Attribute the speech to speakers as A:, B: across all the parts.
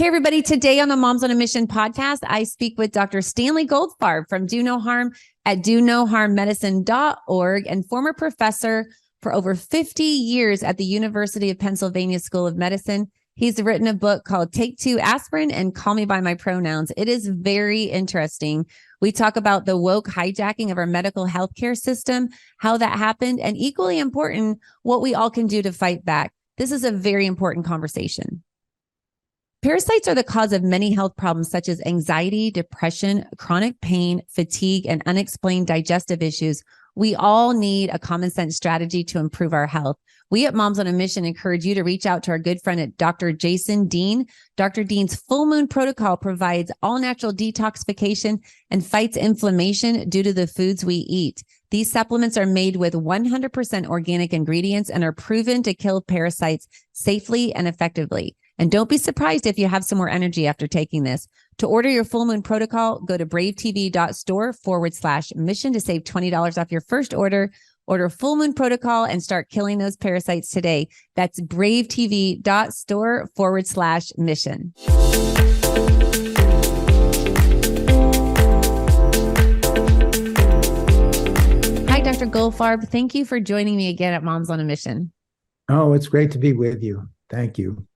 A: Hey, everybody. Today on the Moms on a Mission podcast, I speak with Dr. Stanley Goldfarb from Do No Harm at donoharmmedicine.org and former professor for over 50 years at the University of Pennsylvania School of Medicine. He's written a book called Take Two Aspirin and Call Me by My Pronouns. It is very interesting. We talk about the woke hijacking of our medical healthcare system, how that happened, and equally important, what we all can do to fight back. This is a very important conversation. Parasites are the cause of many health problems such as anxiety, depression, chronic pain, fatigue, and unexplained digestive issues. We all need a common sense strategy to improve our health. We at Moms on a Mission encourage you to reach out to our good friend at Dr. Jason Dean. Dr. Dean's Full Moon Protocol provides all natural detoxification and fights inflammation due to the foods we eat. These supplements are made with 100% organic ingredients and are proven to kill parasites safely and effectively. And don't be surprised if you have some more energy after taking this. To order your Full Moon Protocol, go to bravetv.store/mission to save $20 off your first order. Order Full Moon Protocol and start killing those parasites today. That's bravetv.store/mission. Hi, Dr. Goldfarb. Thank you for joining me again at Moms on a Mission.
B: Oh, it's great to be with you. Thank you.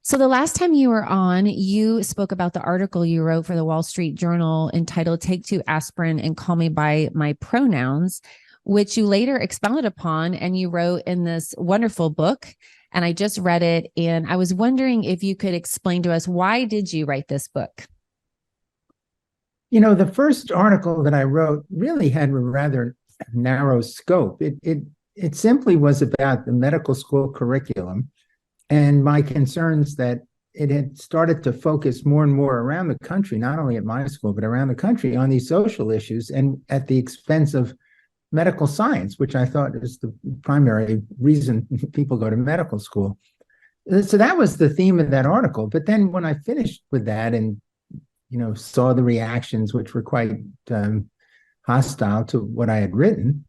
A: So the last time you were on, you spoke about the article you wrote for the Wall Street Journal entitled Take Two Aspirin and Call Me by My Pronouns, which you later expounded upon and you wrote in this wonderful book. And I just read it. And I was wondering if you could explain to us, why did you write this book?
B: You know, the first article that I wrote really had a rather narrow scope. It simply was about the medical school curriculum and my concerns that it had started to focus more and more around the country, not only at my school, but around the country on these social issues and at the expense of medical science, which I thought is the primary reason people go to medical school. So that was the theme of that article. But then when I finished with that and, saw the reactions, which were quite hostile to what I had written,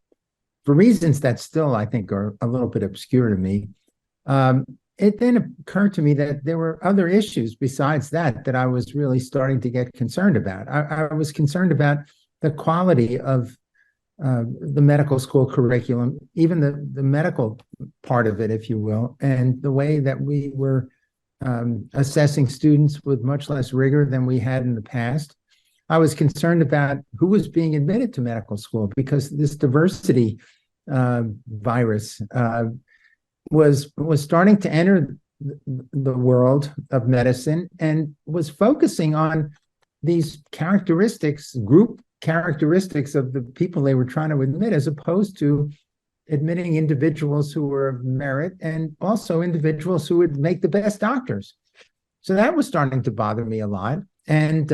B: for reasons that still, I think, are a little bit obscure to me, it then occurred to me that there were other issues besides that I was really starting to get concerned about. I was concerned about the quality of the medical school curriculum, even the medical part of it, if you will, and the way that we were assessing students with much less rigor than we had in the past. I was concerned about who was being admitted to medical school because this diversity virus was starting to enter the world of medicine and was focusing on these group characteristics of the people they were trying to admit, as opposed to admitting individuals who were of merit and also individuals who would make the best doctors. So that was starting to bother me a lot. And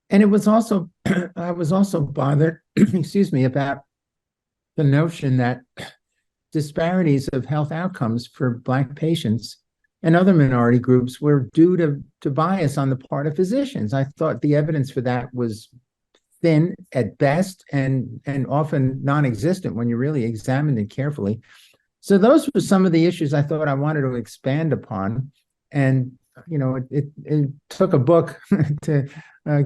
B: it was also, I was also bothered, about the notion that disparities of health outcomes for Black patients and other minority groups were due to bias on the part of physicians. I thought the evidence for that was thin at best and often non-existent when you really examined it carefully. So those were some of the issues I thought I wanted to expand upon. And, it took a book to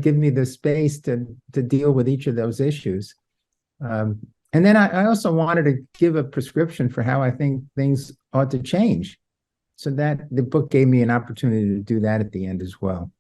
B: give me the space to deal with each of those issues. And then I also wanted to give a prescription for how I think things ought to change. So that the book gave me an opportunity to do that at the end as well.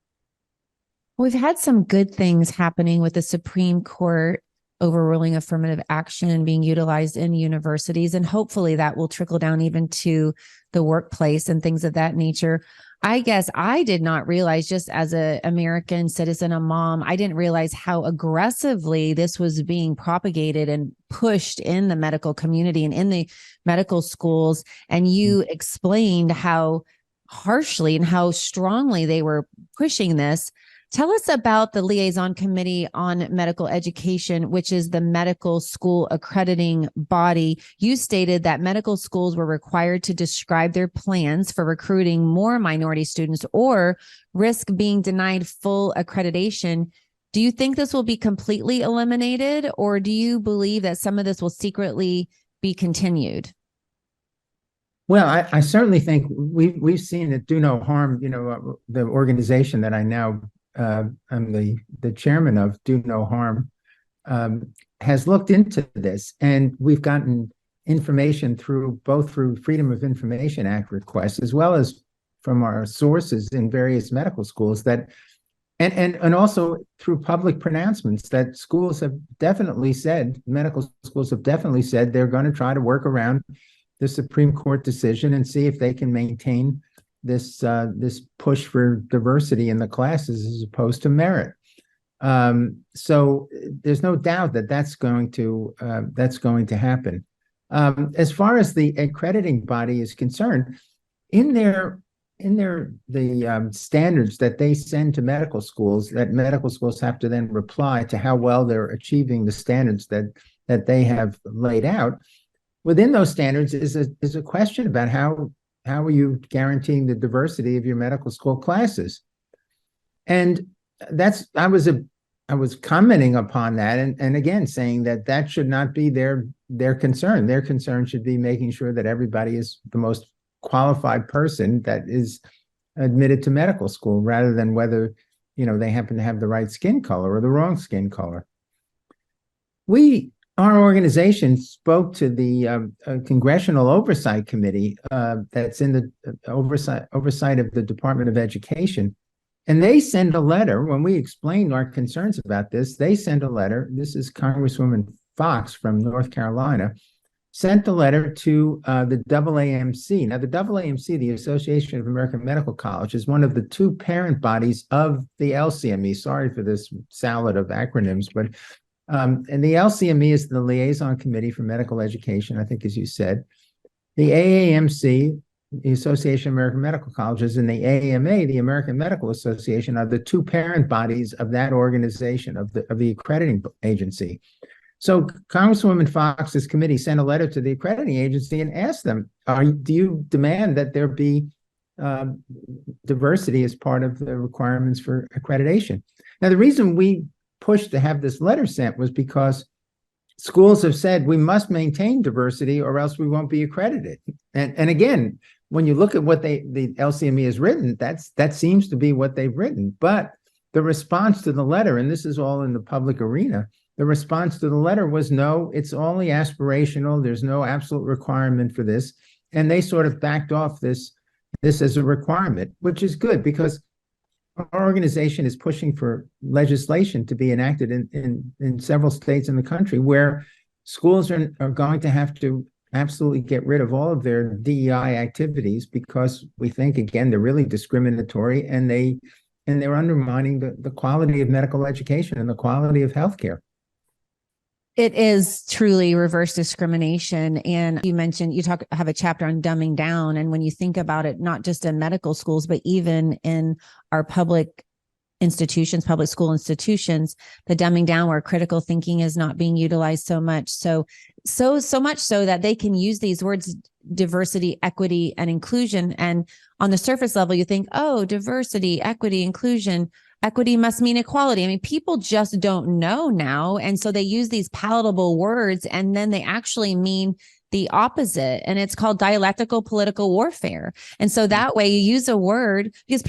A: We've had some good things happening with the Supreme Court overruling affirmative action being utilized in universities, and hopefully that will trickle down even to the workplace and things of that nature. I guess I did not realize, just as an American citizen, a mom, I didn't realize how aggressively this was being propagated and pushed in the medical community and in the medical schools. And you explained how harshly and how strongly they were pushing this. Tell us about the Liaison Committee on Medical Education, which is the medical school accrediting body. You stated that medical schools were required to describe their plans for recruiting more minority students or risk being denied full accreditation. Do you think this will be completely eliminated, or do you believe that some of this will secretly be continued?
B: Well, I certainly think we've seen it do no harm. The organization that I now I'm the chairman of, Do No Harm, has looked into this, and we've gotten information both through Freedom of Information Act requests as well as from our sources in various medical schools that and also through public pronouncements that schools have definitely said, medical schools have definitely said they're going to try to work around the Supreme Court decision and see if they can maintain this push for diversity in the classes as opposed to merit. So there's no doubt that that's going to happen. As far as the accrediting body is concerned, in their standards that they send to medical schools, that medical schools have to then reply to how well they're achieving the standards that they have laid out. Within those standards is a question about how are you guaranteeing the diversity of your medical school classes, and I was commenting upon that, and again saying that should not be their concern. Their concern should be making sure that everybody is the most qualified person that is admitted to medical school, rather than whether they happen to have the right skin color or the wrong skin color. Our organization spoke to the Congressional Oversight Committee that's in the oversight of the Department of Education. And they send a letter when we explained our concerns about this. They send a letter. This is Congresswoman Fox from North Carolina, sent a letter to the AAMC. Now, the AAMC, the Association of American Medical Colleges, is one of the two parent bodies of the LCME. Sorry for this salad of acronyms, but and the LCME is the Liaison Committee for Medical Education, I think, as you said. The AAMC, the Association of American Medical Colleges, and the AMA, the American Medical Association, are the two parent bodies of that organization, of the accrediting agency. So Congresswoman Fox's committee sent a letter to the accrediting agency and asked them, do you demand that there be diversity as part of the requirements for accreditation? Now, the reason we pushed to have this letter sent was because schools have said we must maintain diversity or else we won't be accredited. And again, when you look at what the LCME has written, that seems to be what they've written. But the response to the letter, and this is all in the public arena, the response to the letter was no, it's only aspirational. There's no absolute requirement for this. And they sort of backed off this as a requirement, which is good because our organization is pushing for legislation to be enacted in several states in the country where schools are going to have to absolutely get rid of all of their DEI activities because we think, again, they're really discriminatory and they're undermining the quality of medical education and the quality of healthcare.
A: It is truly reverse discrimination. And you mentioned have a chapter on dumbing down. And when you think about it, not just in medical schools, but even in our public institutions, public school institutions, the dumbing down where critical thinking is not being utilized so much. So much so that they can use these words, diversity, equity, and inclusion. And on the surface level, you think, oh, diversity, equity, inclusion. Equity must mean equality. I mean, people just don't know now. And so they use these palatable words and then they actually mean the opposite. And it's called dialectical political warfare. And so that way you use a word because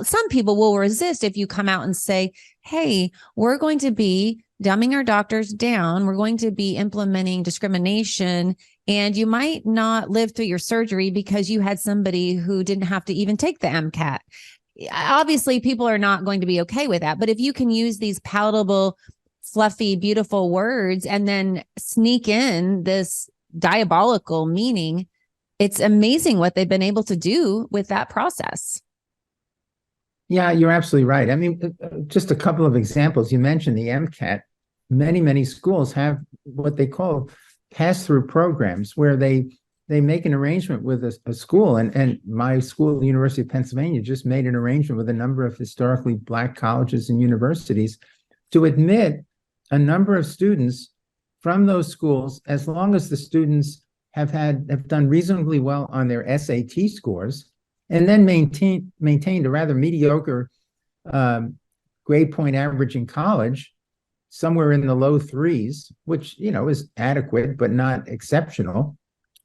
A: some people will resist if you come out and say, hey, we're going to be dumbing our doctors down. We're going to be implementing discrimination. And you might not live through your surgery because you had somebody who didn't have to even take the MCAT. Obviously, people are not going to be okay with that. But if you can use these palatable, fluffy, beautiful words and then sneak in this diabolical meaning, it's amazing what they've been able to do with that process.
B: Yeah, you're absolutely right. I mean, just a couple of examples. You mentioned the MCAT. Many schools have what they call pass-through programs where they make an arrangement with a school, and my school, the University of Pennsylvania, just made an arrangement with a number of historically Black colleges and universities to admit a number of students from those schools, as long as the students have done reasonably well on their SAT scores, and then maintained a rather mediocre grade point average in college, somewhere in the low threes, which is adequate but not exceptional.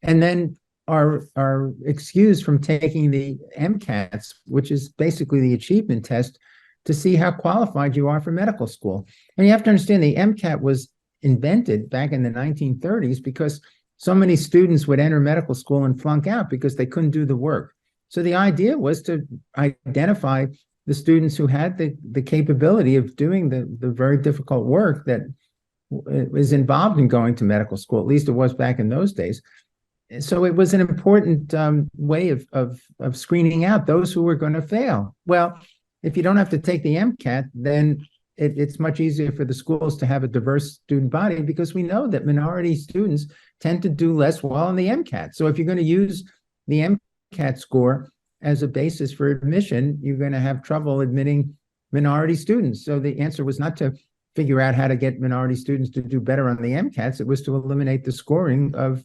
B: And then are excused from taking the MCATs, which is basically the achievement test to see how qualified you are for medical school. And you have to understand the MCAT was invented back in the 1930s because so many students would enter medical school and flunk out because they couldn't do the work. So the idea was to identify the students who had the capability of doing the very difficult work that is involved in going to medical school. At least it was back in those days. So it was an important way of screening out those who were going to fail. Well, if you don't have to take the MCAT, then it's much easier for the schools to have a diverse student body, because we know that minority students tend to do less well on the MCAT. So if you're going to use the MCAT score as a basis for admission, you're going to have trouble admitting minority students. So the answer was not to figure out how to get minority students to do better on the MCATs. It was to eliminate the scoring of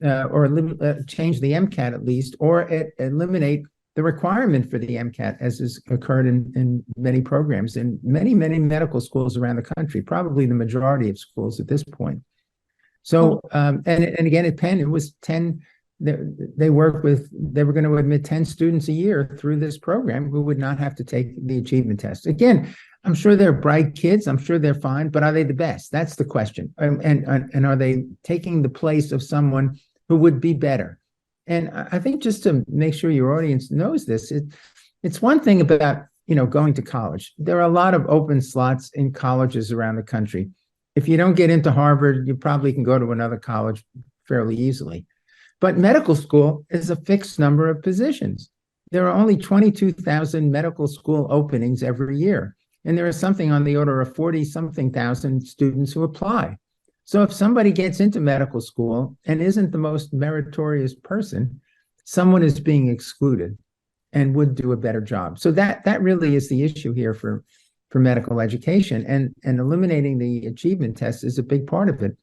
B: change the MCAT at least, or eliminate the requirement for the MCAT, as has occurred in many programs in many medical schools around the country, probably the majority of schools at this point. So, and again, at Penn, it was 10, they were going to admit 10 students a year through this program who would not have to take the achievement test. Again, I'm sure they're bright kids. I'm sure they're fine, but are they the best? That's the question. And are they taking the place of someone who would be better? And I think, just to make sure your audience knows this, it's one thing about, going to college. There are a lot of open slots in colleges around the country. If you don't get into Harvard, you probably can go to another college fairly easily. But medical school is a fixed number of positions. There are only 22,000 medical school openings every year. And there is something on the order of 40-something thousand students who apply. So if somebody gets into medical school and isn't the most meritorious person, someone is being excluded and would do a better job. So that really is the issue here for medical education, and eliminating the achievement test is a big part of it.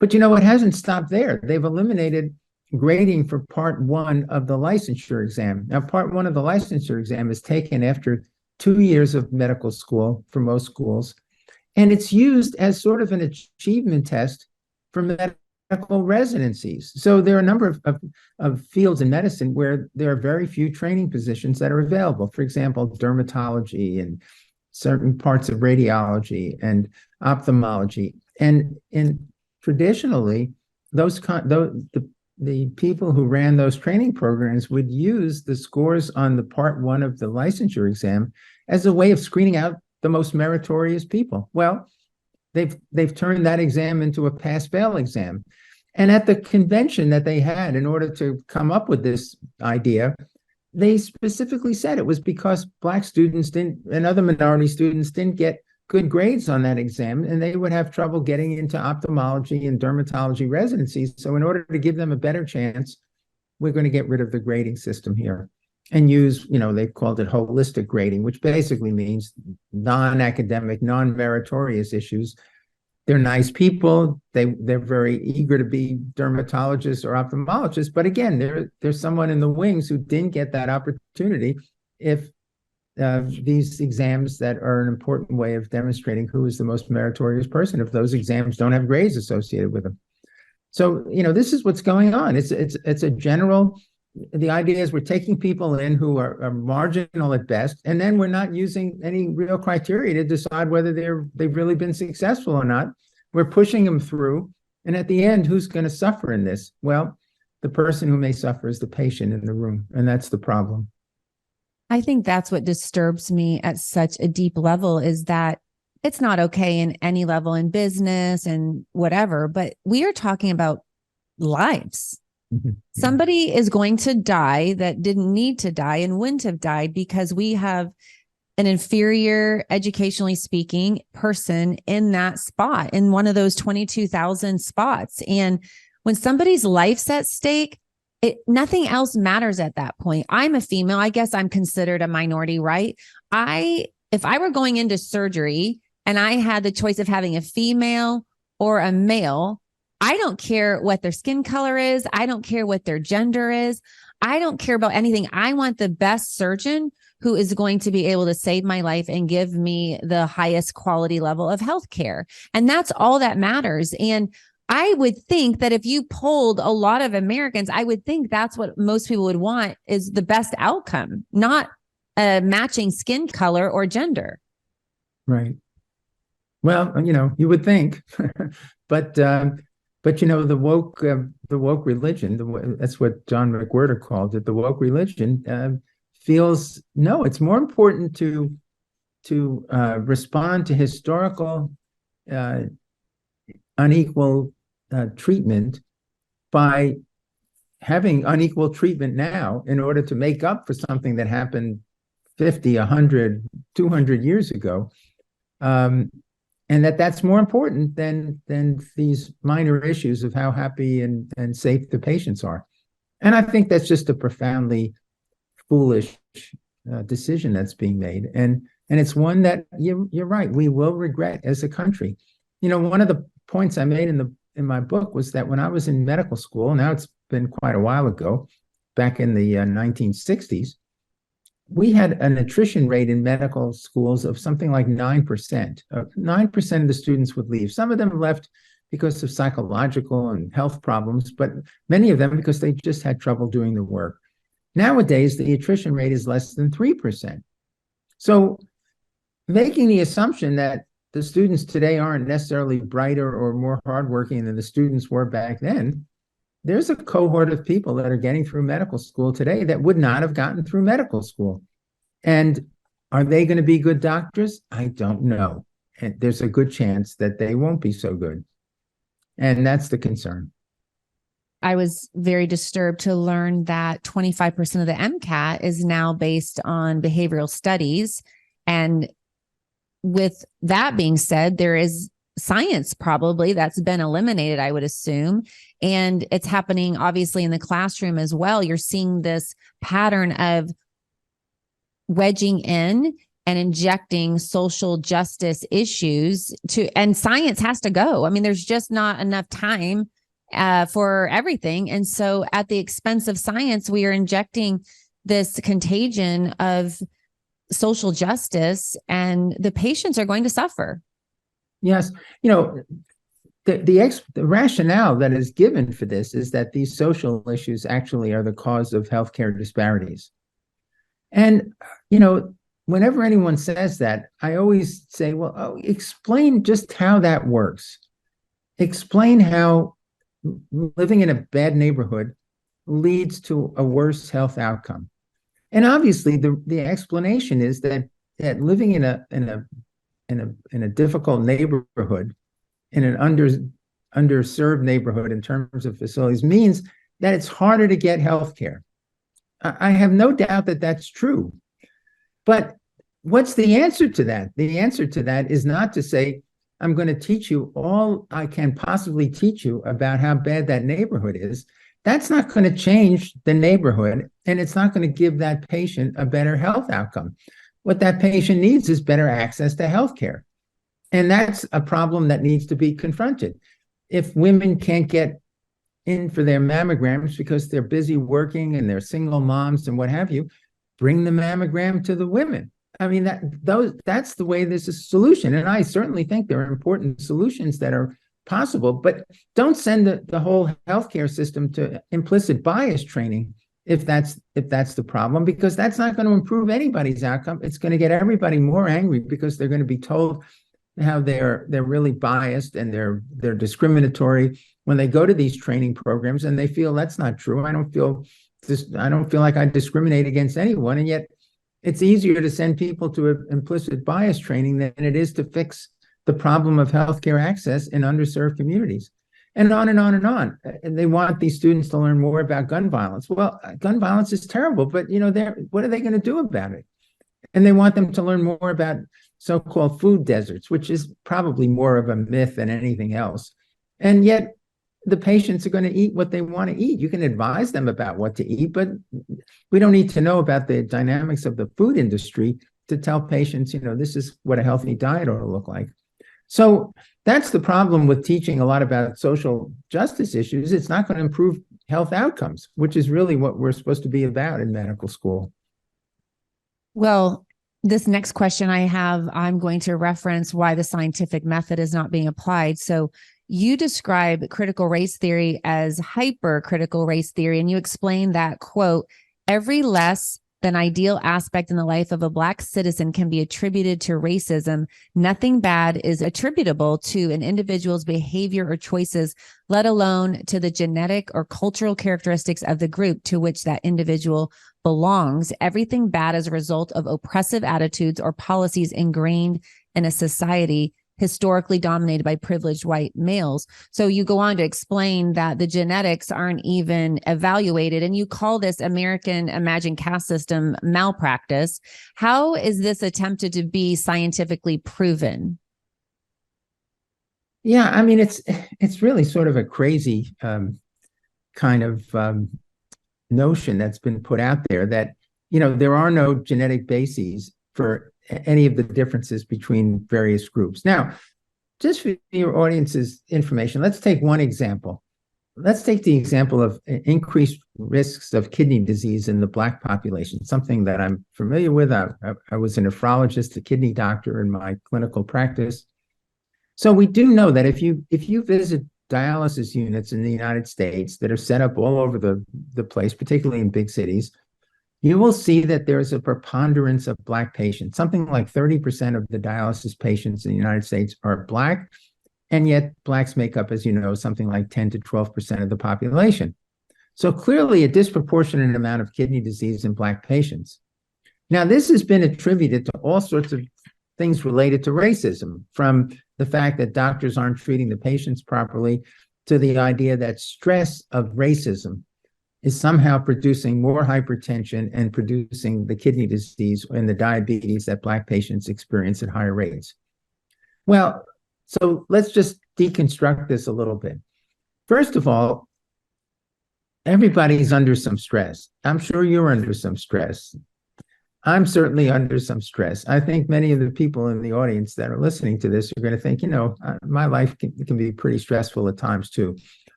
B: But it hasn't stopped there. They've eliminated grading for part 1 of the licensure exam. Now, part 1 of the licensure exam is taken after 2 years of medical school for most schools. And it's used as sort of an achievement test for medical residencies. So there are a number of fields in medicine where there are very few training positions that are available. For example, dermatology and certain parts of radiology and ophthalmology. And traditionally, the people who ran those training programs would use the scores on the part 1 of the licensure exam as a way of screening out the most meritorious people. Well, they've turned that exam into a pass-fail exam. And at the convention that they had in order to come up with this idea, they specifically said it was because Black students and other minority students didn't get good grades on that exam, and they would have trouble getting into ophthalmology and dermatology residencies. So in order to give them a better chance, we're going to get rid of the grading system here and use, they called it holistic grading, which basically means non-academic, non-meritorious issues. They're nice people. They're very eager to be dermatologists or ophthalmologists. But again, there's someone in the wings who didn't get that opportunity if these exams that are an important way of demonstrating who is the most meritorious person, if those exams don't have grades associated with them. So, this is what's going on. It's a general. The idea is we're taking people in who are marginal at best, and then we're not using any real criteria to decide whether they've really been successful or not. We're pushing them through, and at the end, who's going to suffer in this? Well, the person who may suffer is the patient in the room, and that's the problem.
A: I think that's what disturbs me at such a deep level, is that it's not okay in any level in business and whatever, but we are talking about lives. Somebody is going to die that didn't need to die and wouldn't have died because we have an inferior, educationally speaking, person in that spot, in one of those 22,000 spots. And when somebody's life's at stake, nothing else matters at that point. I'm a female. I guess I'm considered a minority, right? If I were going into surgery and I had the choice of having a female or a male, I don't care what their skin color is. I don't care what their gender is. I don't care about anything. I want the best surgeon who is going to be able to save my life and give me the highest quality level of healthcare. And that's all that matters. And I would think that if you polled a lot of Americans, I would think that's what most people would want is the best outcome, not a matching skin color or gender.
B: Right. Well, you would think, but the woke religion, that's what John McWhorter called it. The woke religion feels no. It's more important to respond to historical unequal treatment by having unequal treatment now in order to make up for something that happened 50, 100, 200 years ago. And that's more important than these minor issues of how happy and safe the patients are. And I think that's just a profoundly foolish decision that's being made. And it's one that you're right, we will regret as a country. One of the points I made in my book was that when I was in medical school, now it's been quite a while ago, back in the 1960s, we had an attrition rate in medical schools of something like 9%. 9% of the students would leave. Some of them left because of psychological and health problems, but many of them because they just had trouble doing the work. Nowadays, the attrition rate is less than 3%. So making the assumption that the students today aren't necessarily brighter or more hardworking than the students were back then, there's a cohort of people that are getting through medical school today that would not have gotten through medical school. And are they going to be good doctors? I don't know. And there's a good chance that they won't be so good. And that's the concern.
A: I was very disturbed to learn that 25% of the MCAT is now based on behavioral studies. And with that being said, there is science probably that's been eliminated, I would assume. And it's happening obviously in the classroom as well. You're seeing this pattern of wedging in and injecting social justice issues and science has to go. I mean, there's just not enough time for everything. And so at the expense of science, we are injecting this contagion of social justice and the patients are going to suffer.
B: Yes. The rationale that is given for this is that these social issues actually are the cause of healthcare disparities. And, whenever anyone says that, I always say, well, explain just how that works. Explain how living in a bad neighborhood leads to a worse health outcome. And obviously the explanation is that living in a difficult neighborhood, in an underserved neighborhood in terms of facilities, means that it's harder to get health care. I have no doubt that that's true. But what's the answer to that? The answer to that is not to say, I'm going to teach you all I can possibly teach you about how bad that neighborhood is. That's not going to change the neighborhood, and it's not going to give that patient a better health outcome. What that patient needs is better access to health care. And that's a problem that needs to be confronted. If women can't get in for their mammograms because they're busy working and they're single moms and what have you, bring the mammogram to the women. I mean, that's the way there's a solution. And I certainly think there are important solutions that are possible, but don't send the whole healthcare system to implicit bias training if that's the problem, because that's not going to improve anybody's outcome. It's going to get everybody more angry because they're going to be told how they're really biased and they're discriminatory when they go to these training programs, and they feel that's not true. I don't feel like I discriminate against anyone, and yet it's easier to send people to implicit bias training than it is to fix the problem of healthcare access in underserved communities. And on and on and on. And they want these students to learn more about gun violence. Well, gun violence is terrible, but what are they going to do about it? And they want them to learn more about so-called food deserts, which is probably more of a myth than anything else. And yet the patients are going to eat what they want to eat. You can advise them about what to eat, but we don't need to know about the dynamics of the food industry to tell patients, this is what a healthy diet ought to look like. So that's the problem with teaching a lot about social justice issues. It's not going to improve health outcomes, which is really what we're supposed to be about in medical school.
A: Well, this next question I have, I'm going to reference why the scientific method is not being applied. So you describe critical race theory as hypercritical race theory, and you explain that, quote, every less than ideal aspect in the life of a Black citizen can be attributed to racism. Nothing bad is attributable to an individual's behavior or choices, let alone to the genetic or cultural characteristics of the group to which that individual belongs. Everything bad is a result of oppressive attitudes or policies ingrained in a society historically dominated by privileged white males. So you go on to explain that the genetics aren't even evaluated, and you call this American imagined caste system malpractice. How is this attempted to be scientifically proven?
B: Yeah, I mean, it's really sort of a crazy kind of notion that's been put out there that, there are no genetic bases for any of the differences between various groups. Now, just for your audience's information, let's take one example. Let's take the example of increased risks of kidney disease in the Black population, something that I'm familiar with. I was a nephrologist, a kidney doctor in my clinical practice. So we do know that if you visit dialysis units in the United States that are set up all over the place, particularly in big cities, you will see that there's a preponderance of Black patients. Something like 30% of the dialysis patients in the United States are Black, and yet Blacks make up, as you know, something like 10 to 12% of the population. So clearly a disproportionate amount of kidney disease in Black patients. Now, this has been attributed to all sorts of things related to racism, from the fact that doctors aren't treating the patients properly to the idea that stress of racism is somehow producing more hypertension and producing the kidney disease and the diabetes that Black patients experience at higher rates. Well, so let's just deconstruct this a little bit. First of all, everybody's under some stress. I'm sure you're under some stress. I'm certainly under some stress. I think many of the people in the audience that are listening to this are going to think, my life can be pretty stressful at times too.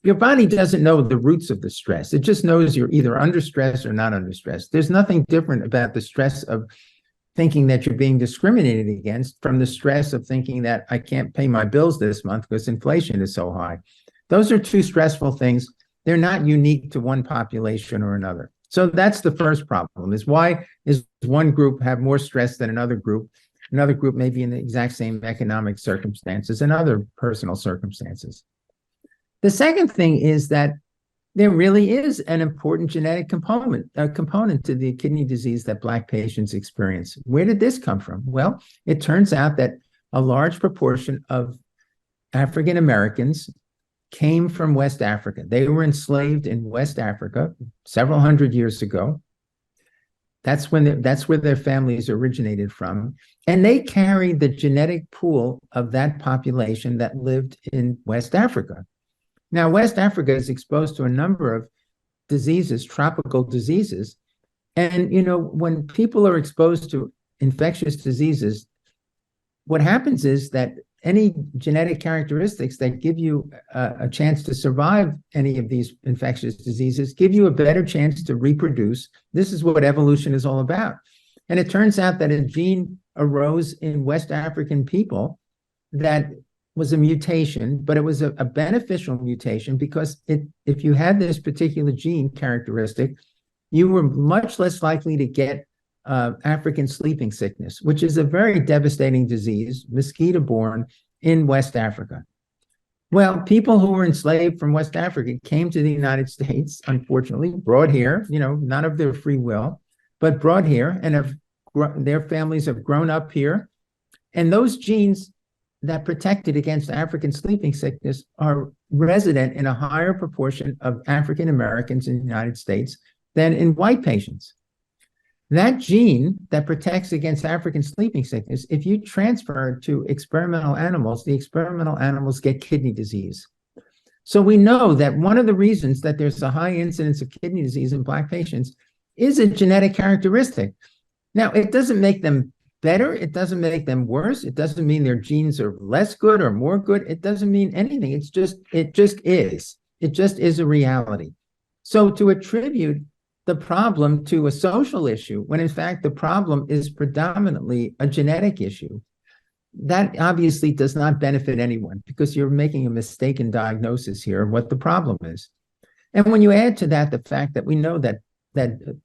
B: Your body doesn't know the roots of the stress. It just knows you're either under stress or not under stress. There's nothing different about the stress of thinking that you're being discriminated against from the stress of thinking that I can't pay my bills this month because inflation is so high. Those are two stressful things. They're not unique to one population or another. So that's the first problem, is why is one group have more stress than another group? Another group may be in the exact same economic circumstances and other personal circumstances. The second thing is that there really is an important genetic component to the kidney disease that Black patients experience. Where did this come from? Well, it turns out that a large proportion of African Americans came from West Africa. They were enslaved in West Africa several hundred years ago. That's where their families originated from. And they carried the genetic pool of that population that lived in West Africa. Now, West Africa is exposed to a number of diseases, tropical diseases. And, when people are exposed to infectious diseases, what happens is that any genetic characteristics that give you a chance to survive any of these infectious diseases give you a better chance to reproduce. This is what evolution is all about. And it turns out that a gene arose in West African people that was a mutation, but it was a beneficial mutation because if you had this particular gene characteristic, you were much less likely to get African sleeping sickness, which is a very devastating disease, mosquito-borne in West Africa. Well, people who were enslaved from West Africa came to the United States, unfortunately, brought here, none of their free will, but brought here, and their families have grown up here. And those genes that protected against African sleeping sickness are resident in a higher proportion of African Americans in the United States than in white patients. That gene that protects against African sleeping sickness, if you transfer it to experimental animals, the experimental animals get kidney disease. So we know that one of the reasons that there's a high incidence of kidney disease in Black patients is a genetic characteristic. Now, it doesn't make them better. It doesn't make them worse. It doesn't mean their genes are less good or more good. It doesn't mean anything. It just is. It just is a reality. So to attribute the problem to a social issue, when in fact the problem is predominantly a genetic issue, that obviously does not benefit anyone because you're making a mistaken diagnosis here of what the problem is. And when you add to that the fact that we know that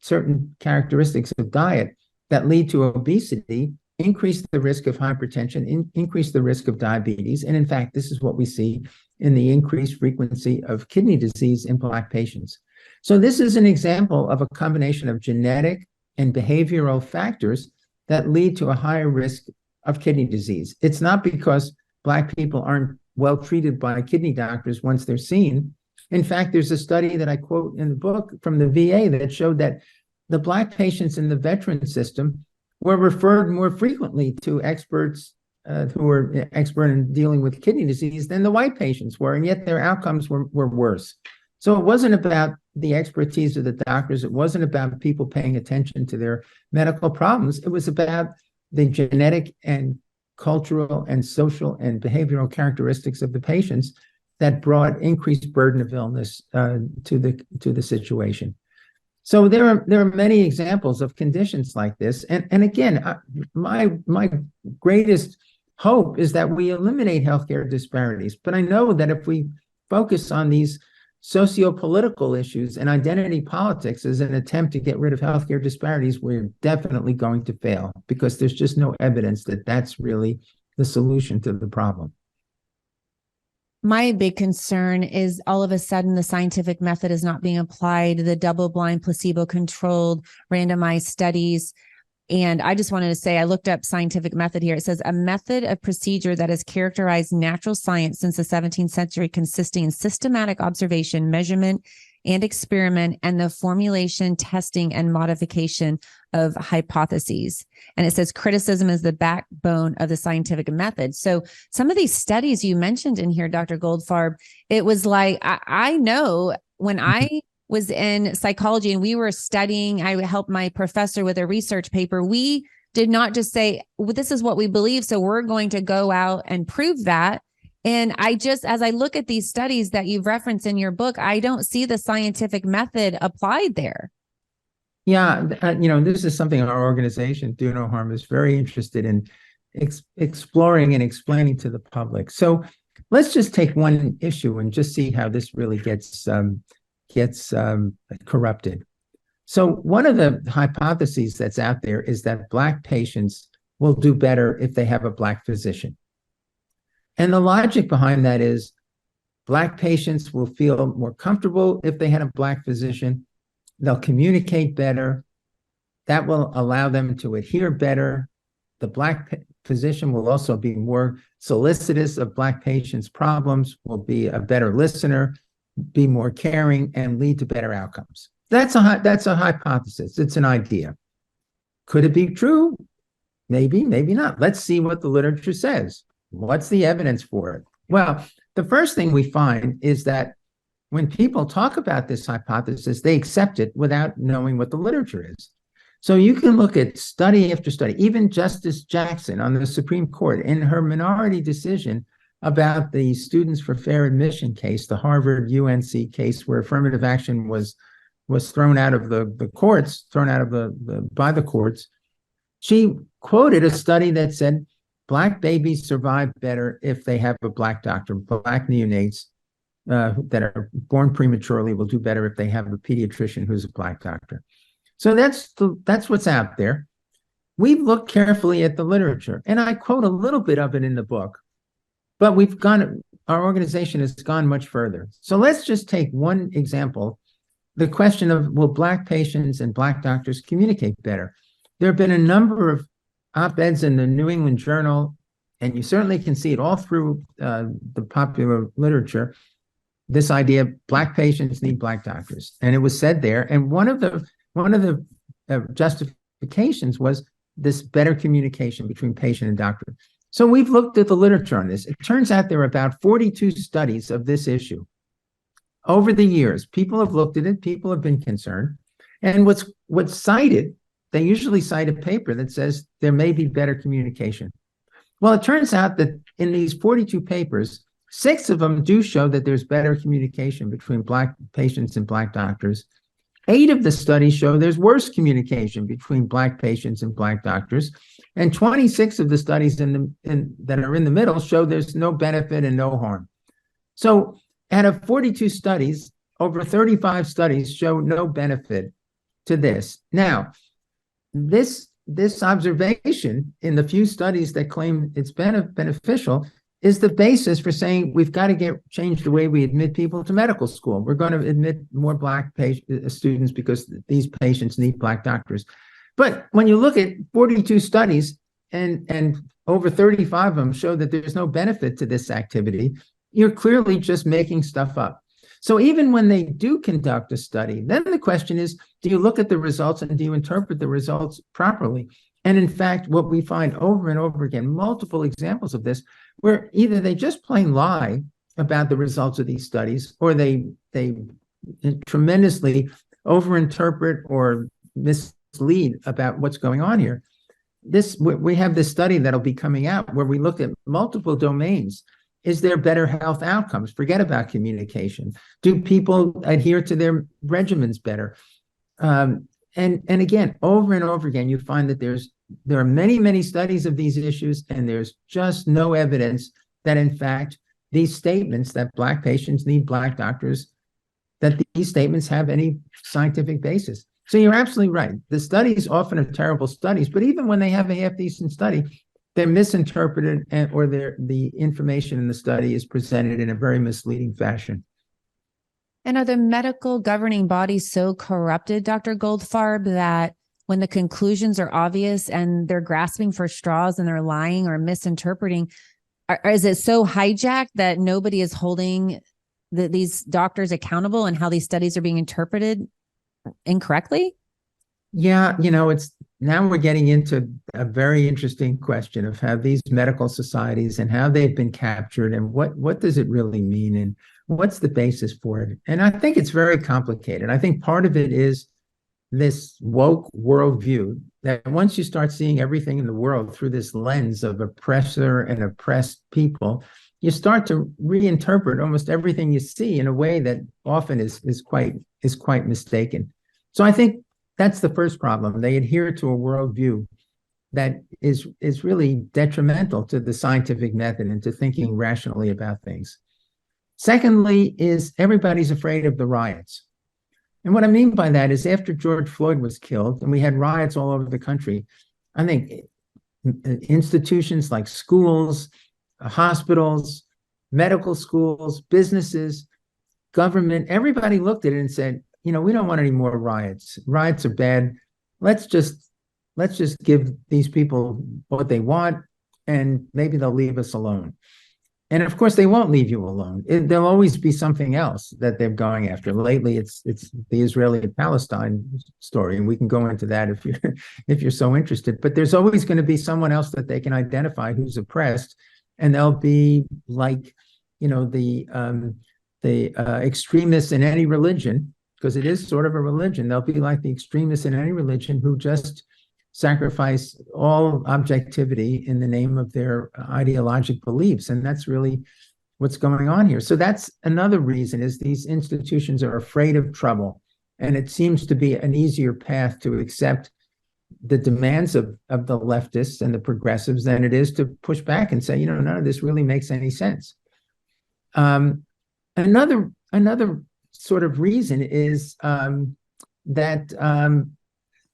B: certain characteristics of diet that lead to obesity increase the risk of hypertension, increase the risk of diabetes. And in fact, this is what we see in the increased frequency of kidney disease in Black patients. So this is an example of a combination of genetic and behavioral factors that lead to a higher risk of kidney disease. It's not because Black people aren't well treated by kidney doctors once they're seen. In fact, there's a study that I quote in the book from the VA that showed that the Black patients in the veteran system were referred more frequently to experts who were expert in dealing with kidney disease than the white patients were, and yet their outcomes were worse. So it wasn't about the expertise of the doctors. It wasn't about people paying attention to their medical problems. It was about the genetic and cultural and social and behavioral characteristics of the patients that brought increased burden of illness to the situation. So there are many examples of conditions like this. And again, my greatest hope is that we eliminate healthcare disparities. But I know that if we focus on these socio-political issues and identity politics as an attempt to get rid of healthcare disparities, we're definitely going to fail because there's just no evidence that that's really the solution to the problem.
A: My big concern is all of a sudden the scientific method is not being applied, the double-blind, placebo-controlled, randomized studies. And I just wanted to say, I looked up scientific method here. It says a method of procedure that has characterized natural science since the 17th century, consisting in systematic observation, measurement, and experiment, and the formulation, testing, and modification of hypotheses. And it says criticism is the backbone of the scientific method. So some of these studies you mentioned in here, Dr. Goldfarb, it was like, I know when I was in psychology and we were studying, I helped my professor with a research paper. We did not just say, well, this is what we believe, so we're going to go out and prove that. And as I look at these studies that you've referenced in your book, I don't see the scientific method applied there.
B: Yeah, this is something our organization, Do No Harm, is very interested in exploring and explaining to the public. So let's just take one issue and just see how this really gets corrupted. So one of the hypotheses that's out there is that Black patients will do better if they have a Black physician. And the logic behind that is Black patients will feel more comfortable if they had a Black physician. They'll communicate better. That will allow them to adhere better. The Black physician will also be more solicitous of Black patients' problems, will be a better listener, be more caring, and lead to better outcomes. That's a hypothesis. It's an idea. Could it be true? Maybe, maybe not. Let's see what the literature says. What's the evidence for it? Well, the first thing we find is that when people talk about this hypothesis, they accept it without knowing what the literature is. So you can look at study after study. Even Justice Jackson on the Supreme Court, in her minority decision about the Students for Fair Admission case, the Harvard UNC case where affirmative action was thrown out of the courts, by the courts, she quoted a study that said Black babies survive better if they have a Black doctor. Black neonates that are born prematurely will do better if they have a pediatrician who's a Black doctor. So that's what's out there. We've looked carefully at the literature, and I quote a little bit of it in the book, but our organization has gone much further. So let's just take one example, the question of, will Black patients and Black doctors communicate better? There have been a number of op-eds in the New England Journal, and you certainly can see it all through the popular literature, this idea Black patients need Black doctors. And it was said there, and one of the justifications was this better communication between patient and doctor. So we've looked at the literature on this. It turns out there are about 42 studies of this issue. Over the years, people have looked at it, people have been concerned. And what's cited, they usually cite a paper that says there may be better communication. Well, it turns out that in these 42 papers, 6 of them do show that there's better communication between Black patients and Black doctors. 8 of the studies show there's worse communication between Black patients and Black doctors. And 26 of the studies that are in the middle show there's no benefit and no harm. So out of 42 studies, over 35 studies show no benefit to this. Now, this observation in the few studies that claim it's beneficial is the basis for saying we've got to change the way we admit people to medical school. We're going to admit more Black students because these patients need Black doctors. But when you look at 42 studies and over 35 of them show that there's no benefit to this activity, you're clearly just making stuff up. So even when they do conduct a study, then the question is, do you look at the results and do you interpret the results properly? And in fact, what we find over and over again, multiple examples of this, where either they just plain lie about the results of these studies, or they tremendously overinterpret or mislead about what's going on here. We have this study that'll be coming out where we looked at multiple domains. Is there better health outcomes? Forget about communication. Do people adhere to their regimens better? And again, over and over again, you find that there are many, many studies of these issues, and there's just no evidence that, in fact, these statements that Black patients need Black doctors, that these statements have any scientific basis. So you're absolutely right. The studies often are terrible studies, but even when they have a half-decent study, they're misinterpreted, or the information in the study is presented in a very misleading fashion.
A: And are the medical governing bodies so corrupted, Dr. Goldfarb, that when the conclusions are obvious and they're grasping for straws and they're lying or misinterpreting, is it so hijacked that nobody is holding these doctors accountable and how these studies are being interpreted incorrectly?
B: Yeah, now we're getting into a very interesting question of how these medical societies and how they've been captured, and what does it really mean, and what's the basis for it? And I think it's very complicated. I think part of it is this woke worldview that once you start seeing everything in the world through this lens of oppressor and oppressed people, you start to reinterpret almost everything you see in a way that often is quite mistaken. So I think that's the first problem. They adhere to a worldview that is really detrimental to the scientific method and to thinking rationally about things. Secondly, is everybody's afraid of the riots. And what I mean by that is after George Floyd was killed and we had riots all over the country, I think institutions like schools, hospitals, medical schools, businesses, government, everybody looked at it and said, we don't want any more riots. Riots are bad. Let's just give these people what they want, and maybe they'll leave us alone. And of course, they won't leave you alone. There'll always be something else that they're going after. Lately, it's the Israeli-Palestine story, and we can go into that if you're so interested. But there's always going to be someone else that they can identify who's oppressed, and they'll be like, the extremists in any religion, because it is sort of a religion. They'll be like the extremists in any religion who just sacrifice all objectivity in the name of their ideological beliefs. And that's really what's going on here. So that's another reason, is these institutions are afraid of trouble. And it seems to be an easier path to accept the demands of the leftists and the progressives than it is to push back and say, none of this really makes any sense. Another sort of reason is that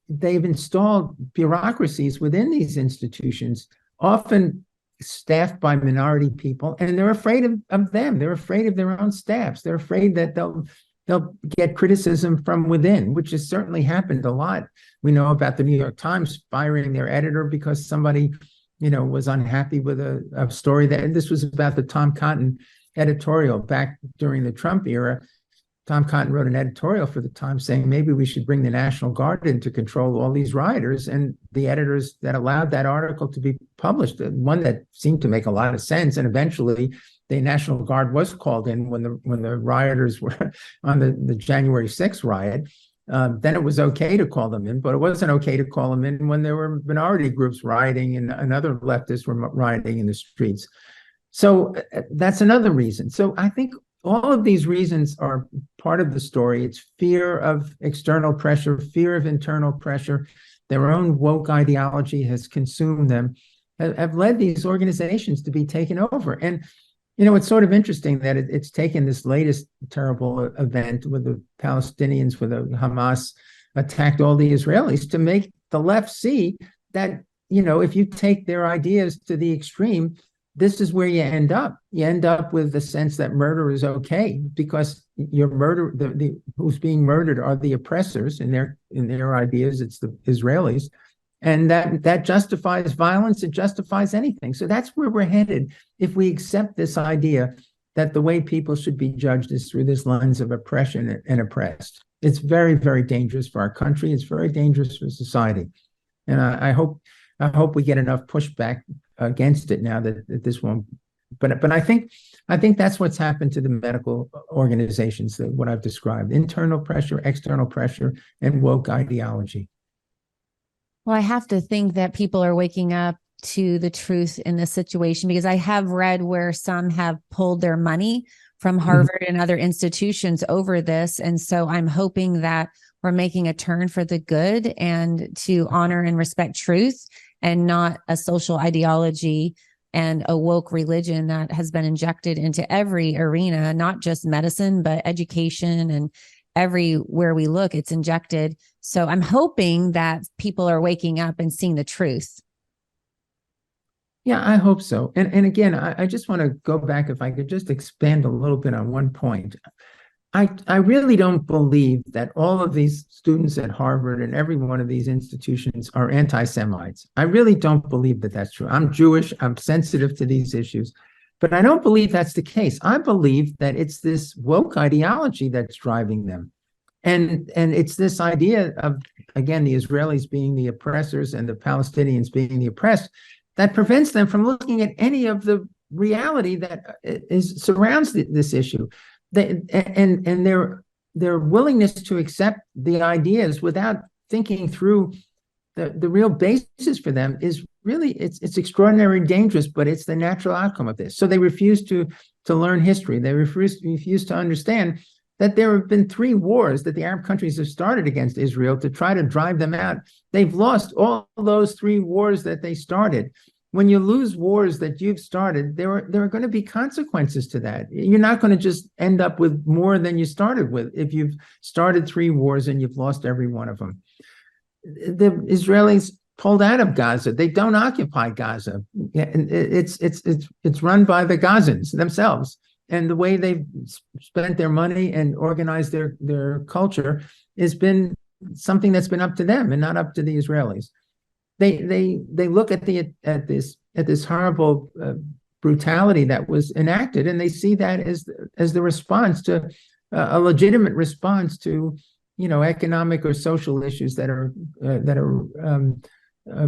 B: they've installed bureaucracies within these institutions, often staffed by minority people, and they're afraid of them. They're afraid of their own staffs. They're afraid that they'll get criticism from within, which has certainly happened a lot. We know about the New York Times firing their editor because somebody, was unhappy with a story and this was about the Tom Cotton editorial back during the Trump era. Tom Cotton wrote an editorial for the Times saying maybe we should bring the National Guard in to control all these rioters. And the editors that allowed that article to be published, one that seemed to make a lot of sense, and eventually the National Guard was called in when the rioters were on the January 6th riot. Then it was okay to call them in, but it wasn't okay to call them in when there were minority groups rioting and other leftists were rioting in the streets. So that's another reason. So I think all of these reasons are part of the story. It's fear of external pressure, fear of internal pressure. Their own woke ideology has consumed them, have led these organizations to be taken over. And, it's sort of interesting that it's taken this latest terrible event with the Palestinians, with the Hamas attacked all the Israelis, to make the left see that, if you take their ideas to the extreme, this is where you end up. You end up with the sense that murder is okay because who's being murdered are the oppressors in their ideas. It's the Israelis, and that justifies violence. It justifies anything. So that's where we're headed if we accept this idea that the way people should be judged is through this lens of oppression and oppressed. It's very, very dangerous for our country. It's very dangerous for society, and I hope we get enough pushback against it now that this won't. But I think that's what's happened to the medical organizations, what I've described: internal pressure, external pressure, and woke ideology.
A: Well, I have to think that people are waking up to the truth in this situation, because I have read where some have pulled their money from Harvard and other institutions over this. And so I'm hoping that we're making a turn for the good and to honor and respect truth, and not a social ideology and a woke religion that has been injected into every arena, not just medicine, but education, and everywhere we look, it's injected. So I'm hoping that people are waking up and seeing the truth.
B: Yeah, I hope so. And again, I just want to go back, if I could just expand a little bit on one point. I really don't believe that all of these students at Harvard and every one of these institutions are anti-Semites. I really don't believe that that's true. I'm Jewish. I'm sensitive to these issues, but I don't believe that's the case. I believe that it's this woke ideology that's driving them. And it's this idea of, again, the Israelis being the oppressors and the Palestinians being the oppressed, that prevents them from looking at any of the reality that surrounds this issue. And their willingness to accept the ideas without thinking through the real basis for them is really, it's extraordinarily dangerous, but it's the natural outcome of this. So they refuse to learn history. They refuse to understand that there have been 3 wars that the Arab countries have started against Israel to try to drive them out. They've lost all those 3 wars that they started. When you lose wars that you've started, there are going to be consequences to that. You're not going to just end up with more than you started with if you've started 3 wars and you've lost every one of them. The Israelis pulled out of Gaza. They don't occupy Gaza. It's run by the Gazans themselves. And the way they've spent their money and organized their culture has been something that's been up to them and not up to the Israelis. They look at this horrible brutality that was enacted, and they see that as the response to a legitimate response to economic or social issues that are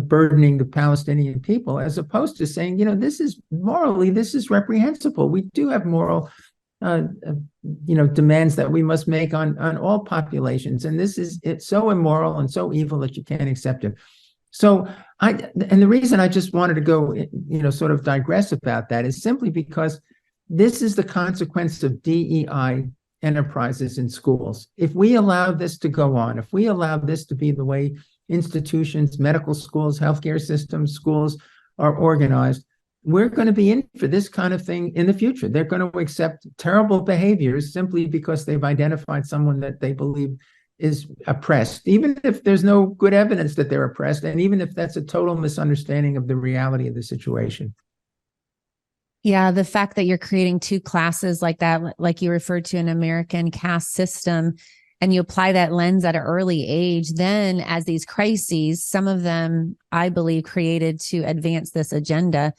B: burdening the Palestinian people, as opposed to saying, this is reprehensible. We do have moral demands that we must make on all populations, and it's so immoral and so evil that you can't accept it. So and the reason I just wanted to go, sort of digress about that is simply because this is the consequence of DEI enterprises in schools. If we allow this to go on, if we allow this to be the way institutions, medical schools, healthcare systems, schools are organized, we're going to be in for this kind of thing in the future. They're going to accept terrible behaviors simply because they've identified someone that they believe is oppressed, even if there's no good evidence that they're oppressed, and even if that's a total misunderstanding of the reality of the situation.
A: Yeah, the fact that you're creating 2 classes like that, like you referred to, an American caste system, and you apply that lens at an early age, then as these crises, some of them, I believe, created to advance this agenda,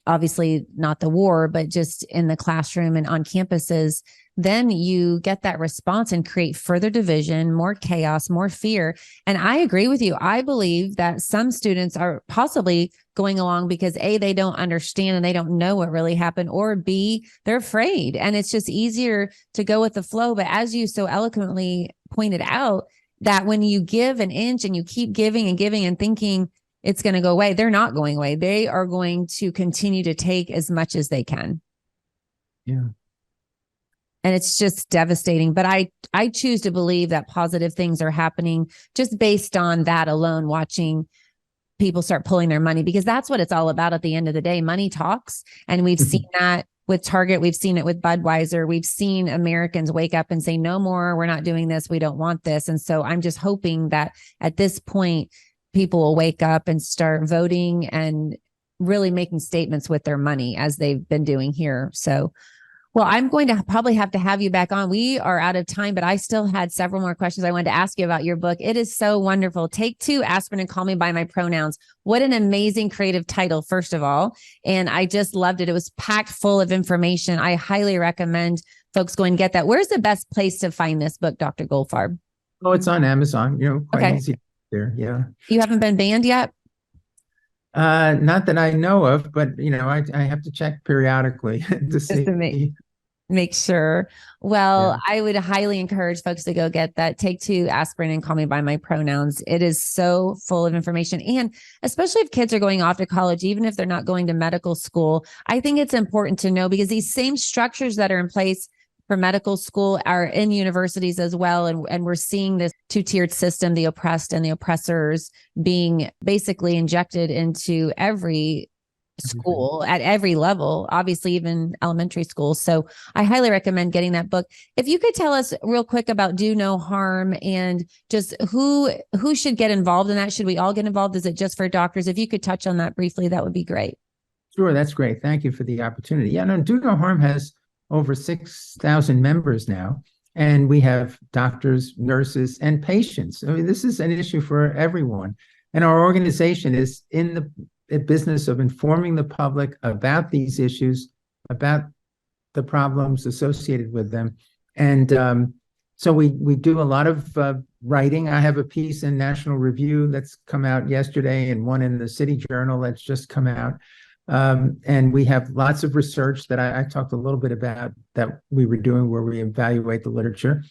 A: obviously not the war, but just in the classroom and on campuses, then you get that response and create further division, more chaos, more fear. And I agree with you. I believe that some students are possibly going along because A, they don't understand and they don't know what really happened, or B, they're afraid. And it's just easier to go with the flow. But as you so eloquently pointed out, that when you give an inch and you keep giving and thinking it's going to go away, they're not going away. They are going to continue to take as much as they can.
B: Yeah.
A: And it's just devastating. But I choose to believe that positive things are happening just based on that alone, watching people start pulling their money, because that's what it's all about at the end of the day. Money talks. And we've seen that with Target. We've seen it with Budweiser. We've seen Americans wake up and say, no more, we're not doing this. We don't want this. And so I'm just hoping that at this point, people will wake up and start voting and really making statements with their money as they've been doing here. So, well, I'm going to probably have to have you back on. We are out of time, but I still had several more questions I wanted to ask you about your book. It is so wonderful. Take Two, Aspirin, and Call Me by My Pronouns. What an amazing creative title, first of all. And I just loved it. It was packed full of information. I highly recommend folks go and get that. Where's the best place to find this book, Dr. Goldfarb?
B: Oh, it's on Amazon, quite easy there. Yeah. You
A: haven't been banned yet?
B: Not that I know of, but I have to check periodically to see.
A: Make sure. Well, yeah. I would highly encourage folks to go get that Take Two, Aspirin, and Call Me by My Pronouns. It is so full of information. And especially if kids are going off to college, even if they're not going to medical school, I think it's important to know, because these same structures that are in place for medical school are in universities as well. And we're seeing this two-tiered system, the oppressed and the oppressors, being basically injected into every school at every level, obviously even elementary school. So I highly recommend getting that book. If you could tell us real quick about Do No Harm and just who should get involved in that. Should we all get involved? Is it just for doctors? If you could touch on that briefly, that would be great.
B: Sure, that's great. Thank you for the opportunity. Yeah, no, Do No Harm has over 6,000 members now, and we have doctors, nurses, and patients. I mean, this is an issue for everyone. And our organization is in the business of informing the public about these issues, about the problems associated with them. And so we do a lot of writing. I have a piece in National Review that's come out yesterday, and one in the City Journal that's just come out. And we have lots of research that I talked a little bit about that we were doing, where we evaluate the literature.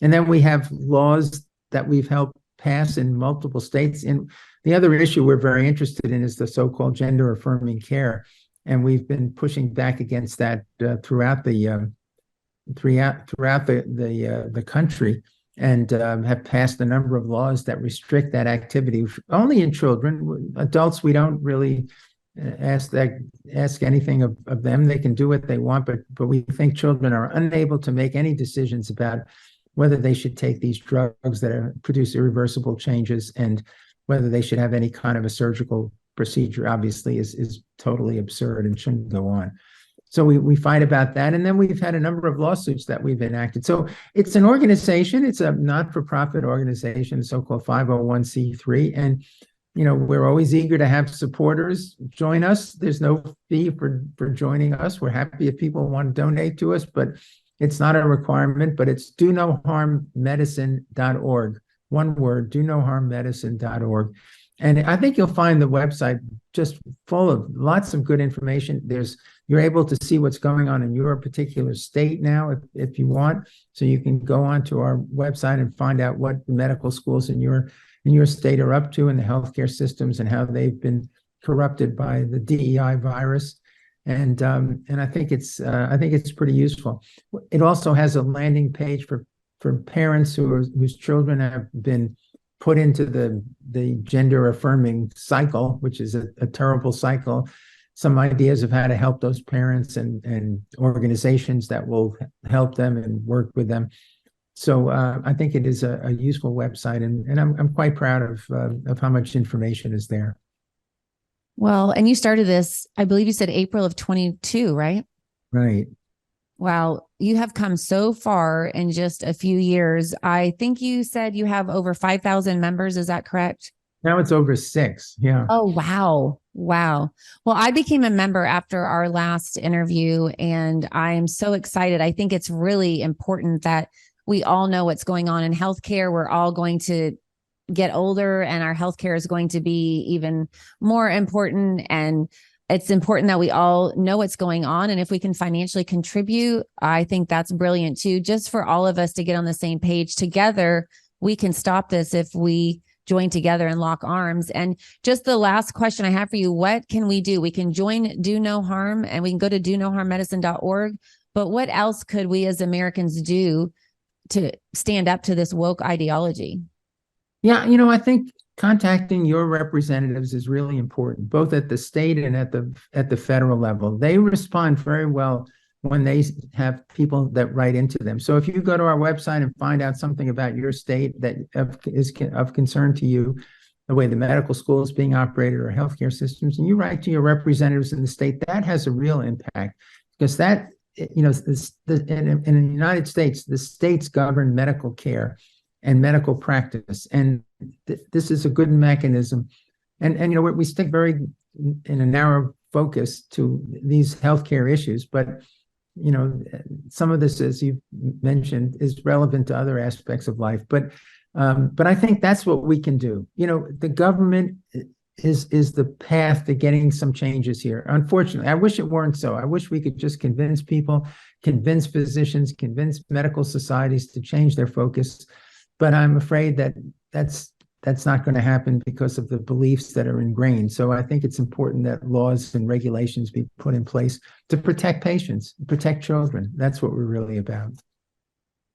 B: And then we have laws that we've helped pass in multiple states. And the other issue we're very interested in is the so-called gender affirming care. And we've been pushing back against that throughout the country, and have passed a number of laws that restrict that activity only in children. Adults, we don't really ask anything of them. They can do what they want, but we think children are unable to make any decisions about whether they should take these drugs that produce irreversible changes, and whether they should have any kind of a surgical procedure, obviously is totally absurd and shouldn't go on. So we fight about that. And then we've had a number of lawsuits that we've enacted. So it's an organization, it's a not-for-profit organization, so-called 501c3. And, we're always eager to have supporters join us. There's no fee for joining us. We're happy if people want to donate to us, but it's not a requirement. But it's donoharmmedicine.org. One word, donoharmmedicine.org. And I think you'll find the website just full of lots of good information. You're able to see what's going on in your particular state now, if you want. So you can go onto our website and find out what medical schools in your state are up to, and the healthcare systems, and how they've been corrupted by the DEI virus. And I think it's pretty useful. It also has a landing page for parents whose children have been put into the gender affirming cycle, which is a terrible cycle. Some ideas of how to help those parents, and organizations that will help them and work with them. So I think it is a useful website, and I'm quite proud of how much information is there.
A: Well, and you started this, I believe you said April of 22, right?
B: Right.
A: Wow. You have come so far in just a few years. I think you said you have over 5,000 members. Is that correct?
B: Now it's over 6. Yeah.
A: Oh, wow. Wow. Well, I became a member after our last interview, and I am so excited. I think it's really important that we all know what's going on in healthcare. We're all going to get older, and our healthcare is going to be even more important. And it's important that we all know what's going on. And if we can financially contribute, I think that's brilliant too. Just for all of us to get on the same page together, we can stop this if we join together and lock arms. And just the last question I have for you, what can we do? We can join Do No Harm, and we can go to donoharmmedicine.org. But what else could we as Americans do to stand up to this woke ideology?
B: Yeah, I think contacting your representatives is really important, both at the state and at the federal level. They respond very well when they have people that write into them. So if you go to our website and find out something about your state that is of concern to you, the way the medical school is being operated or healthcare systems, and you write to your representatives in the state, that has a real impact, because that, in the United States, the states govern medical care and medical practice, and this is a good mechanism. And we stick very in a narrow focus to these healthcare issues, but some of this, as you mentioned, is relevant to other aspects of life. But I think that's what we can do. The government is the path to getting some changes here. Unfortunately, I wish it weren't so. I wish we could just convince people, convince physicians, convince medical societies to change their focus. But I'm afraid that that's not going to happen because of the beliefs that are ingrained. So I think it's important that laws and regulations be put in place to protect patients, protect children. That's what we're really about.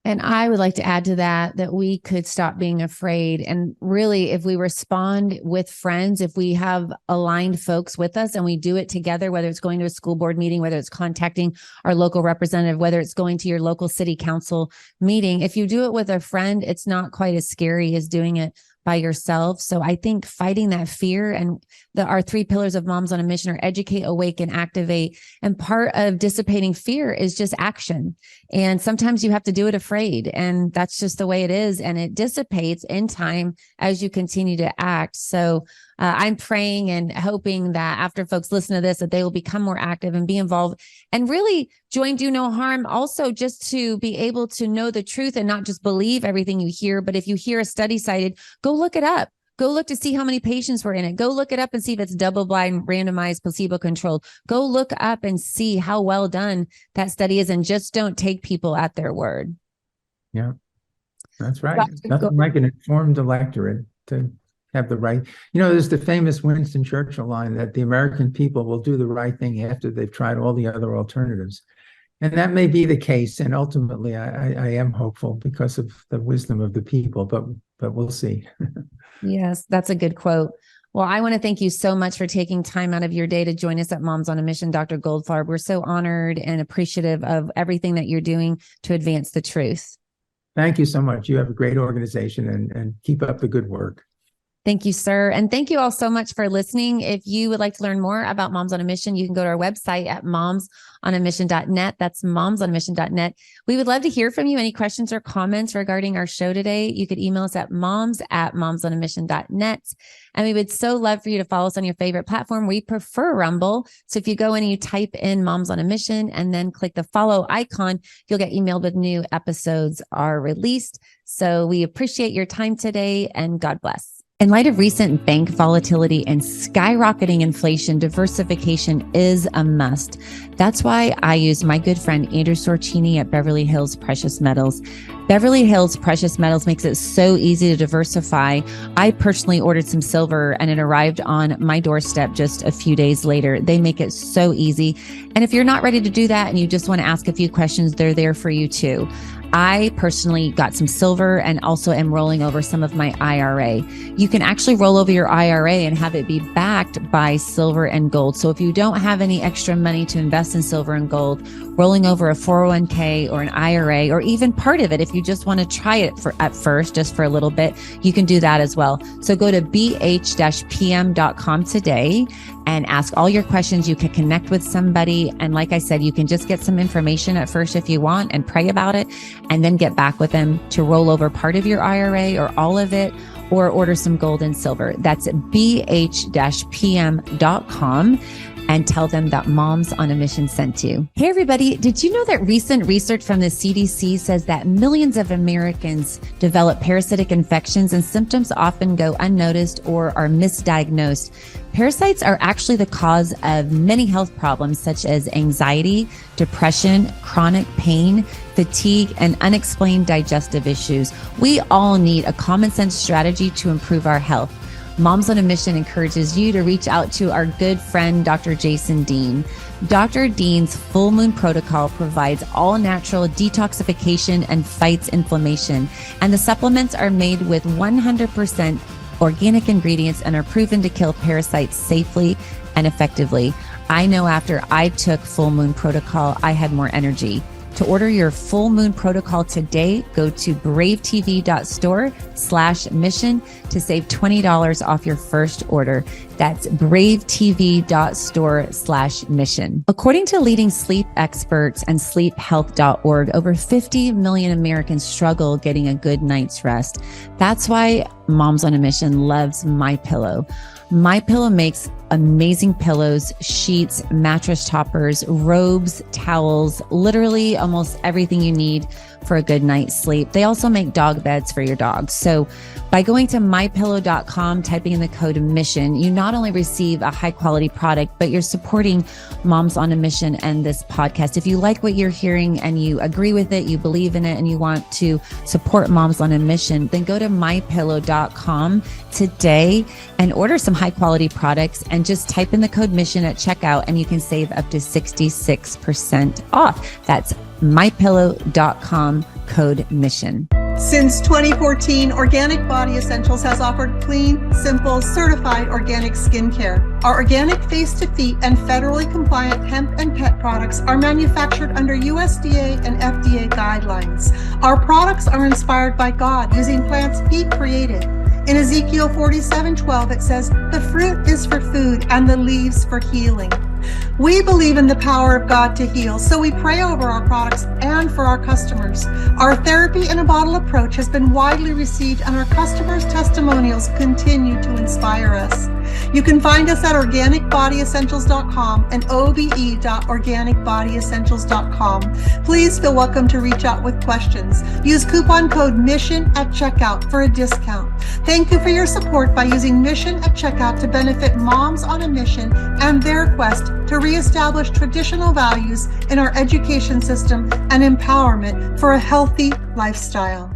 A: And I would like to add to that we could stop being afraid. And really, if we respond with friends, if we have aligned folks with us and we do it together, whether it's going to a school board meeting, whether it's contacting our local representative, whether it's going to your local city council meeting, if you do it with a friend, it's not quite as scary as doing it by yourself. So I think fighting that fear, and our 3 pillars of Moms on a Mission are educate, awaken, activate. And part of dissipating fear is just action. And sometimes you have to do it afraid, and that's just the way it is. And it dissipates in time as you continue to act. So I'm praying and hoping that after folks listen to this, that they will become more active and be involved and really join Do No Harm. Also, just to be able to know the truth and not just believe everything you hear. But if you hear a study cited, go look it up. Go look to see how many patients were in it. Go look it up and see if it's double-blind, randomized, placebo-controlled. Go look up and see how well done that study is, and just don't take people at their word.
B: Yeah, that's right. Nothing like an informed electorate to have the right. There's the famous Winston Churchill line that the American people will do the right thing after they've tried all the other alternatives. And that may be the case. And ultimately, I am hopeful because of the wisdom of the people, but we'll see.
A: Yes, that's a good quote. Well, I want to thank you so much for taking time out of your day to join us at Moms on a Mission, Dr. Goldfarb. We're so honored and appreciative of everything that you're doing to advance the truth.
B: Thank you so much. You have a great organization, and keep up the good work.
A: Thank you, sir. And thank you all so much for listening. If you would like to learn more about Moms on a Mission, you can go to our website at momsonamission.net. That's momsonamission.net. We would love to hear from you. Any questions or comments regarding our show today, you could email us at moms@momsonamission.net. And we would so love for you to follow us on your favorite platform. We prefer Rumble. So if you go in and you type in Moms on a Mission and then click the follow icon, you'll get emailed with new episodes are released. So we appreciate your time today, and God bless. In light of recent bank volatility and skyrocketing inflation, diversification is a must. That's why I use my good friend Andrew Sorcini at Beverly Hills Precious Metals. Beverly Hills Precious Metals makes it so easy to diversify. I personally ordered some silver and it arrived on my doorstep just a few days later. They make it so easy. And if you're not ready to do that and you just want to ask a few questions, they're there for you too. I personally got some silver and also am rolling over some of my IRA. You can actually roll over your IRA and have it be backed by silver and gold. So if you don't have any extra money to invest in silver and gold, rolling over a 401k or an IRA, or even part of it, if you just want to try it at first, just for a little bit, you can do that as well. So go to bh-pm.com today and ask all your questions. You can connect with somebody. And like I said, you can just get some information at first if you want and pray about it, and then get back with them to roll over part of your IRA or all of it, or order some gold and silver. That's bh-pm.com. and tell them that Moms on a Mission sent you. Hey, everybody. Did you know that recent research from the CDC says that millions of Americans develop parasitic infections and symptoms often go unnoticed or are misdiagnosed? Parasites are actually the cause of many health problems such as anxiety, depression, chronic pain, fatigue, and unexplained digestive issues. We all need a common sense strategy to improve our health. Moms on a Mission encourages you to reach out to our good friend, Dr. Jason Dean. Dr. Dean's Full Moon Protocol provides all natural detoxification and fights inflammation. And the supplements are made with 100% organic ingredients and are proven to kill parasites safely and effectively. I know after I took Full Moon Protocol, I had more energy. To order your Full Moon Protocol today, go to bravetv.store/mission to save $20 off your first order. That's bravetv.store/mission. According to leading sleep experts and sleephealth.org, over 50 million Americans struggle getting a good night's rest. That's why Moms on a Mission loves MyPillow. MyPillow makes amazing pillows, sheets, mattress toppers, robes, towels, literally almost everything you need for a good night's sleep. They also make dog beds for your dogs. So by going to mypillow.com, typing in the code MISSION, you not only receive a high quality product, but you're supporting Moms on a Mission and this podcast. If you like what you're hearing and you agree with it, you believe in it, and you want to support Moms on a Mission, then go to mypillow.com today and order some high quality products and just type in the code MISSION at checkout and you can save up to 66% off. That's mypillow.com, code MISSION.
C: Since 2014, Organic Body Essentials has offered clean, simple, certified organic skincare. Our organic face-to-feet and federally compliant hemp and pet products are manufactured under USDA and FDA guidelines. Our products are inspired by God using plants He created. In Ezekiel 47:12, it says, "The fruit is for food and the leaves for healing." We believe in the power of God to heal, so we pray over our products and for our customers. Our therapy in a bottle approach has been widely received, and our customers' testimonials continue to inspire us. You can find us at organicbodyessentials.com and obe.organicbodyessentials.com. Please feel welcome to reach out with questions. Use coupon code MISSION at checkout for a discount. Thank you for your support by using MISSION at checkout to benefit Moms on a Mission and their quest to reestablish traditional values in our education system and empowerment for a healthy lifestyle.